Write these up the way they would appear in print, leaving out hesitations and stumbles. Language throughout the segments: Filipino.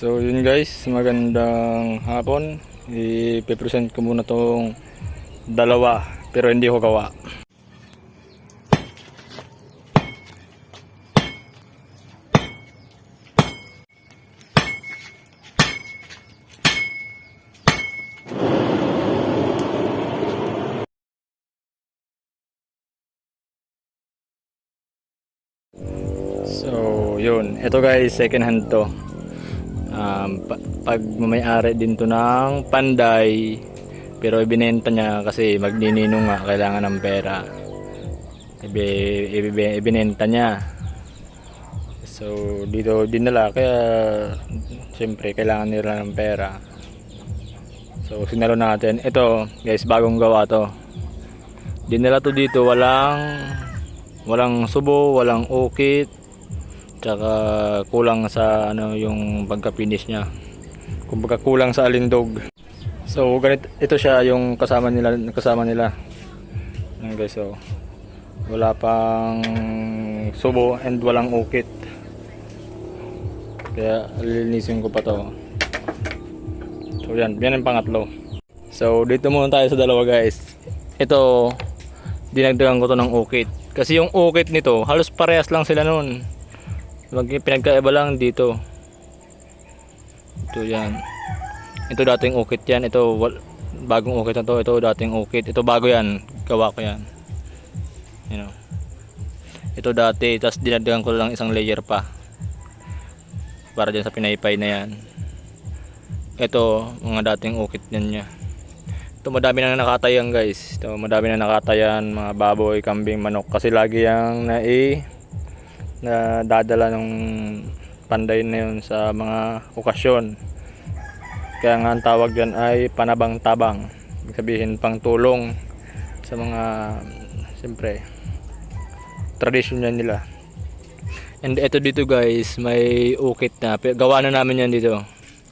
So yun guys, magandang hapon. I-present ko muna tong dalawa pero hindi ko gawa. So yun, ito guys, second hand to. Pag may-ari din to ng Panday, pero ibinenta niya kasi magnininong nga, kailangan ng pera. Ibinenta niya. So dito dinala, kaya siyempre kailangan nila ng pera. So sinalo natin. Ito guys, bagong gawa to. Dinala to dito, walang subo, walang ukit, tsaka kulang sa yung pagka-finish niya. Kumbaga kulang sa alindog. So ganito, ito siya yung kasama nila. Ayan guys, so wala pang subo and walang ukit. Kaya lilinisin ko pa to. So yan yung pangatlo. So dito muna tayo sa dalawa guys. Ito, dinagdagan ko to ng ukit. Kasi yung ukit nito, halos parehas lang sila nun. Pinagkaiba lang dito. Ito yan. Ito dating ukit yan. Ito bagong ukit na to. Ito dating ukit. Ito bago yan. Gawa ko yan. You know. Ito dati. Tapos dinagdagan ko lang isang layer pa. Para dyan sa pinaypay na yan. Ito mga dating ukit yan niya. Ito madami na nakatayan guys. Ito madami na nakatayan. Mga baboy, kambing, manok. Kasi lagi yung na dadala ng Panday na yun sa mga okasyon. Kaya nga ang tawag dyan ay panabang-tabang. Ibig sabihin pang tulong sa mga siyempre tradisyon yan nila. And ito dito guys, may ukit na. Gawa na namin yan dito.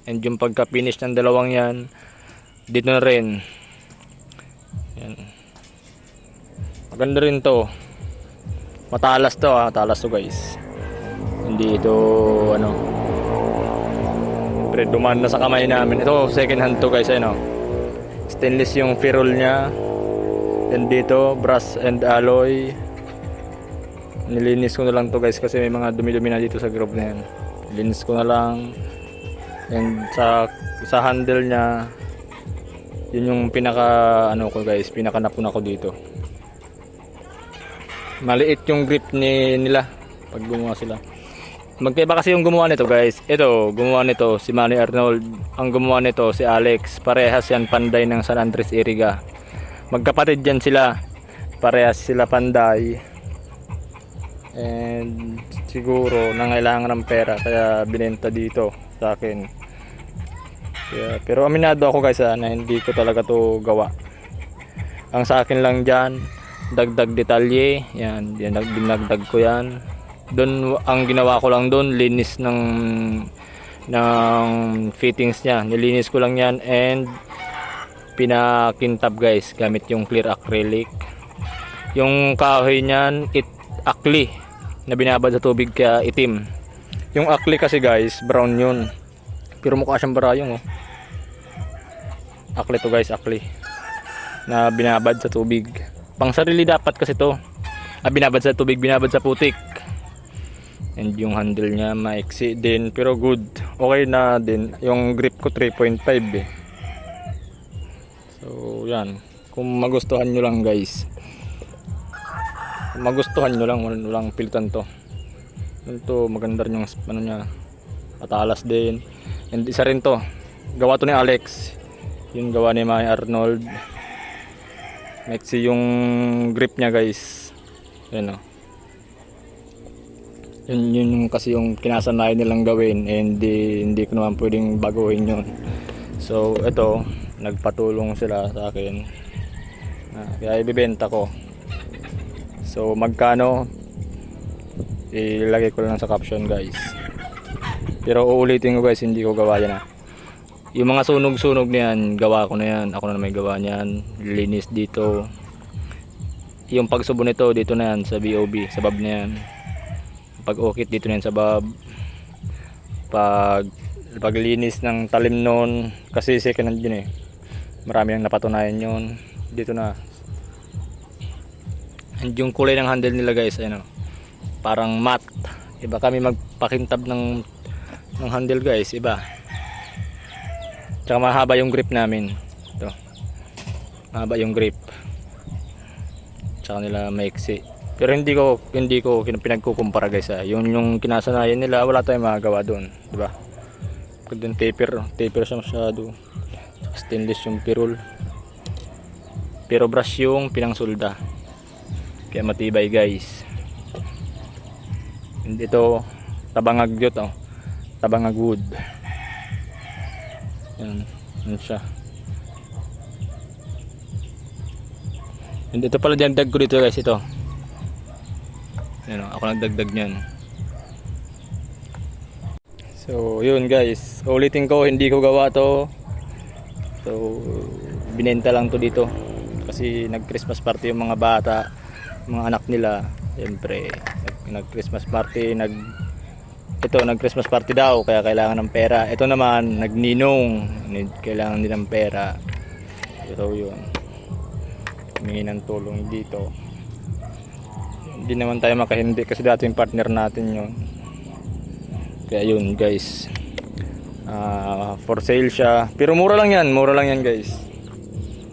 And yung pagka-finish ng dalawang yan, dito na rin. Yan. Maganda rin to. Matalas to, matalas to guys. Hindi ito pre duman na sa kamay namin. Ito second hand to guys, stainless yung ferrule niya. And dito brass and alloy. Nilinis ko na lang to guys kasi may mga dumi-dumi na dito sa group na yan. Nilinis ko na lang. And sa handle niya, yun yung pinaka ko guys, pinaka napuna ko dito. Maliit yung grip nila pag gumawa sila. Magkaiba kasi yung gumawa nito guys. Ito, gumawa nito si Manny Arnold. Ang gumawa nito si Alex. Parehas yan Panday ng San Andres Iriga. Magkapatid yan sila. Parehas sila Panday. And siguro nangailangan ng pera kaya binenta dito sa akin. Kaya, pero aminado ako guys na hindi ko talaga to gawa. Ang sa akin lang dyan, dagdag detalye. Yan dinagdag ko yan. Doon ang ginawa ko lang doon, linis ng fittings niya. Nilinis ko lang yan and pinakintab guys gamit yung clear acrylic. Yung kahoy niyan akli na binabad sa tubig kaya itim. Yung akli kasi guys, brown yun. Pero mukha siyang barayong Akli to guys, akli na binabad sa tubig. Pang sarili dapat kasi to. Binabad sa tubig, binabad sa putik. And yung handle niya maiksi din pero good. Okay na din. Yung grip ko 3.5 So yan. Kung magustuhan nyo lang guys. Kung magustuhan nyo lang, walang pilitan to. Ito maganda rin yung niya. Matalas din. And isa rin to. Gawa to ni Alex. Yung gawa ni Manny Arnold. Maiksi yung grip niya guys. Yan Yun kasi yung kinasanayan nilang gawin and hindi ko naman pwedeng baguhin yun. So ito, nagpatulong sila sa akin. Kaya ibibenta ko. So magkano? Ilagay ko lang sa caption guys. Pero uulitin ko guys, hindi ko gawa yan Yung mga sunog-sunog niyan, gawa ko na yan. Ako na may gawa niyan. Linis dito. Yung pagsubo nito, dito na yan sa BOB, sa bab na yan. Pag ukit dito na yan sa bab. paglinis ng talim noon, kasi second hand yun eh. Marami nang napatunayan yun. Dito na. And yung kulay ng handle nila guys, ano, parang matte. Iba kami magpakintab ng handle guys, iba. Tsaka mahaba yung grip namin. Ito. Mahaba yung grip. Tsaka nila maiksi. Pero hindi ko pinagkukumpara guys. Yung kinasanayan nila, wala tayong magagawa doon, di ba? Doon taper siya masyado. Stainless yung pirul. Pero brush yung pinangsulda. Kaya matibay guys. And ito tabangag yun, oh. Tabangag wood. Yan siya. And ito pala dinagdag ko dito guys, ito. Yan, oh, ako nagdagdag niyan. So yun guys, ulitin ko, hindi ko gawa to. So binenta lang to dito kasi nag Christmas party yung mga bata, mga anak nila. Siyempre nag Christmas party, nag Christmas party daw, kaya kailangan ng pera. Ito naman nagninong, kailangan din ng pera. So yun, humingi ng tulong dito. Hindi naman tayo makahindi kasi dating partner natin yun. Kaya yun guys, for sale siya. Pero mura lang yan guys.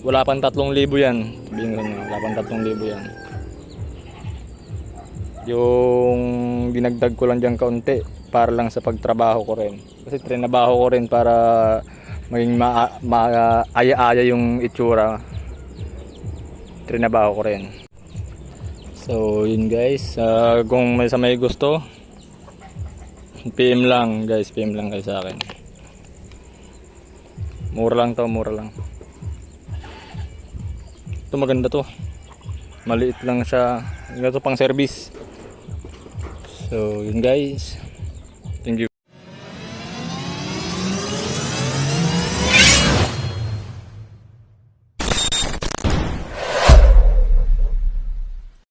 Wala pang 3,000 yan. Sabihin ko na, wala pang 3,000 yan. Yung dinagdag ko lang dyan kaunti para lang sa pagtrabaho ko rin. Kasi trinabaho ko rin para maging maaya-aya yung itsura. Trinabaho ko rin. So yun guys, kung may gusto, PM lang guys, PM lang kayo sa akin. Mura lang to, mura lang. Ito maganda to. Maliit lang siya. Ito pang service. So yun guys.